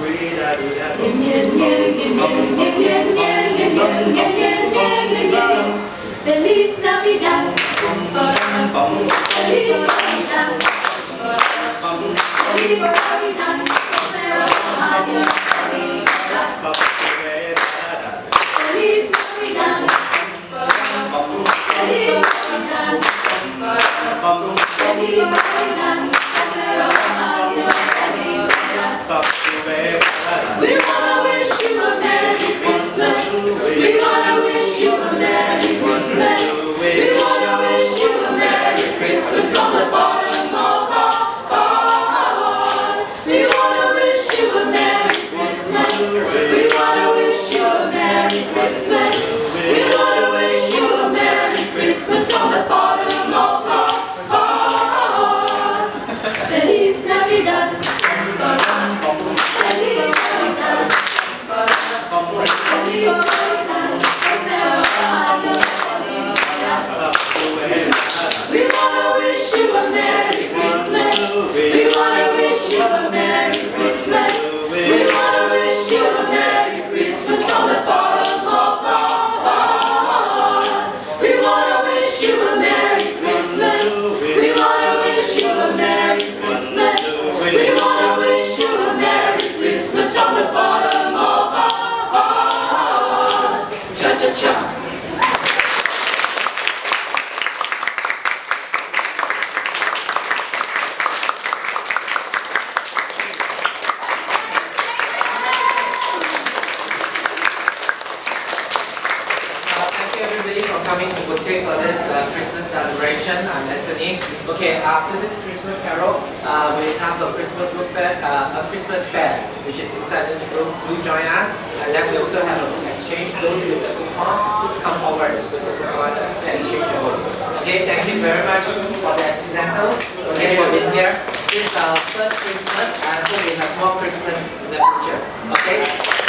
Feliz Navidad. Feliz Navidad. Feliz Navidad. Prospero año. Feliz Navidad. Feliz Navidad. Feliz Navidad. Prospero año. We wanna wish you a Merry Christmas. We wanna wish you a Merry Christmas. We wanna wish you a Merry Christmas from the bottom of our hearts. We wanna wish you a Merry Christmas. We wanna wish you a Merry Christmas. We wanna wish you a Merry Christmas from the bottom of our hearts. Feliz Navidad. Feliz Navidad. Feliz Navidad. We wanna wish you a Merry Christmas. We wanna wish you a Merry Christmas. We wanna wish you a Merry Christmas from the bottom of our hearts. We wanna wish you a Merry Christmas. We wanna wish you a Merry Christmas. We wanna wish you a Merry Christmas from the bottom of our hearts. Cha cha cha. For coming to Bukit for this Christmas celebration. I'm Anthony. Okay, after this Christmas carol, we have a Christmas book fair, a Christmas fair, which is inside this room. Do join us, and then we also have a book exchange. Those with the coupon, please come forward with the coupon to exchange your book. Okay, thank you very much for the accidental. Okay, for being here. This is our first Christmas, and I hope we have more Christmas in the future. Okay.